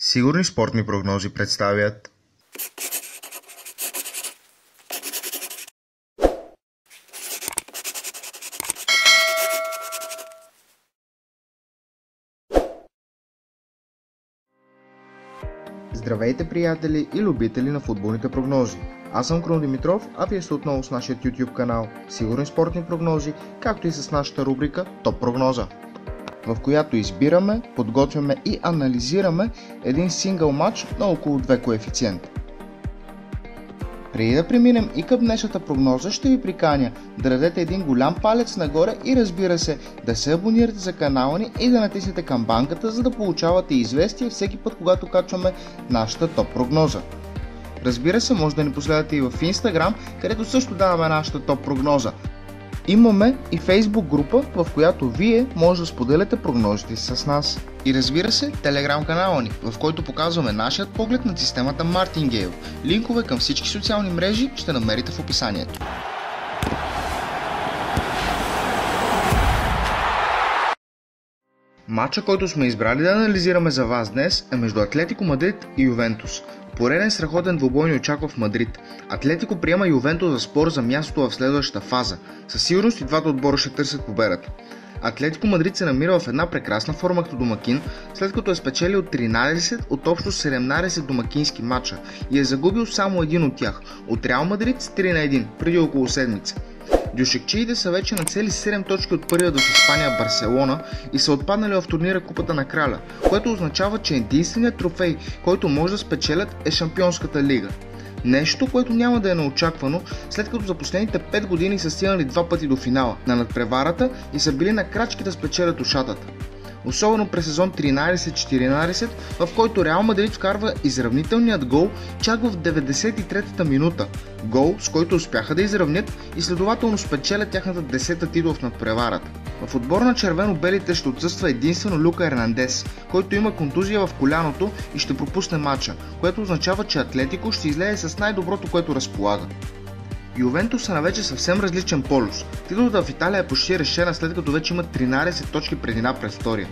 Сигурни спортни прогнози представят Здравейте, приятели и любители на футболните прогнози! Аз съм Крум Димитров, а вие сте отново с нашия YouTube канал Сигурни спортни прогнози, както и с нашата рубрика Топ прогноза, в която избираме, подготвяме и анализираме един сингъл матч на около 2 коефициента. Преди да преминем и към днешната прогноза, ще ви приканя да дадете един голям палец нагоре и, разбира се, да се абонирате за канала ни и да натиснете камбанката, за да получавате известия всеки път, когато качваме нашата топ прогноза. Разбира се, може да ни последвате и в Instagram, където също даваме нашата топ прогноза. Имаме и Facebook група, в която вие може да споделяте прогнозите си с нас. И разбира се, Telegram канала ни, в който показваме нашият поглед на системата Martingale. Линкове към всички социални мрежи ще намерите в описанието. Матча, който сме избрали да анализираме за вас днес, е между Атлетико Мадрид и Ювентус. Пореден страхотен двубой ни очаква в Мадрид. Атлетико приема Ювентус за спор за мястото в следващата фаза. Със сигурност и двата отбора ще търсят победата. Атлетико Мадрид се намира в една прекрасна форма като домакин, след като е спечелил 13 от общо 17 домакински матча и е загубил само един от тях, от Реал Мадрид с 3-1 преди около седмица. Дюшекчиите са вече на цели 7 точки от първия в Испания Барселона и са отпаднали в турнира Купата на Краля, което означава, че единственият трофей, който може да спечелят, е Шампионската лига. Нещо, което няма да е неочаквано, след като за последните 5 години са стигнали 2 пъти до финала на надпреварата и са били на крачки да спечелят ушатата. Особено през сезон 13-14, в който Реал Мадрид вкарва изравнителният гол чак в 93-та минута. Гол, с който успяха да изравнят и следователно спечелят тяхната 10-та титла в надпреварата. В отбора на червено-белите ще отсъства единствено Люка Ернандес, който има контузия в коляното и ще пропусне матча, което означава, че Атлетико ще излезе с най-доброто, което разполага. Ювентус са на вече съвсем различен полюс. Титлата в Италия е почти решена, след като вече има 13 точки преднина пред втория.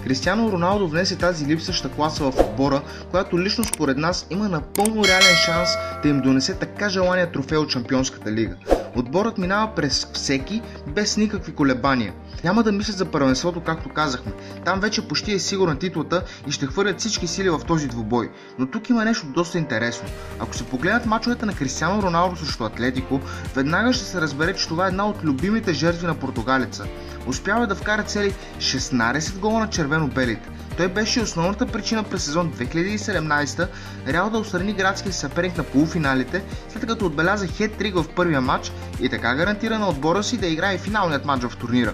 Кристиано Роналдо внесе тази липсваща класа в отбора, която лично според нас има напълно реален шанс да им донесе така желания трофей от Шампионската лига. Отборът минава през всеки без никакви колебания. Няма да мислят за първенството, както казахме. Там вече почти е сигурна титлата и ще хвърлят всички сили в този двубой. Но тук има нещо доста интересно. Ако се погледнат мачовете на Кристиано Роналдо срещу Атлетико, веднага ще се разбере, че това е една от любимите жертви на португалеца. Успява да вкара цели 16 гола на червено-белите. Той беше основната причина през сезон 2017 Реал да отстрани градския съперник на полуфиналите, след като отбеляза хет-трик в първия матч и така гарантира на отбора си да играе финалният матч в турнира.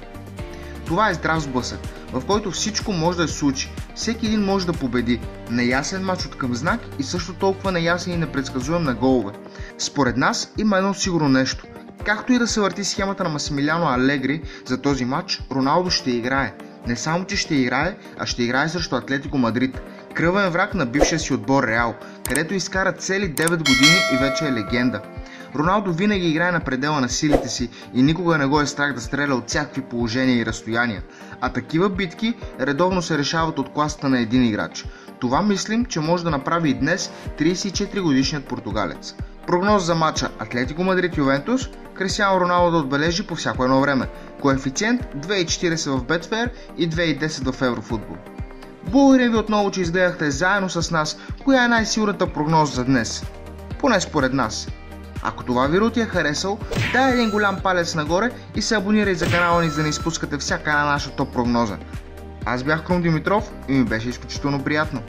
Това е здрав сблъсък, в който всичко може да се случи. Всеки един може да победи. Неясен матч от към знак и също толкова неясен и непредсказуем на голове. Според нас има едно сигурно нещо. Както и да се върти схемата на Масимилиано Алегри за този матч, Роналдо ще играе. Не само, че ще играе, а ще играе срещу Атлетико Мадрид. Кръвен враг на бившия си отбор Реал, където изкара цели 9 години и вече е легенда. Роналдо винаги играе на предела на силите си и никога не го е страх да стреля от всякакви положения и разстояния. А такива битки редовно се решават от класата на един играч. Това мислим, че може да направи и днес 34 годишният португалец. Прогноз за матча Атлетико Мадрид Ювентус: Кристиано Роналдо да отбележи по всяко едно време. Коефициент 2,40 в Betfair и 2,10 в Еврофутбол. Благодаря ви отново, че изгледахте заедно с нас коя е най-силната прогноза за днес. Поне според нас. Ако това видео ти е харесал, дай един голям палец нагоре и се абонирай за канала ни, за да не изпускате всяка една наша топ прогноза. Аз бях Крум Димитров и ми беше изключително приятно.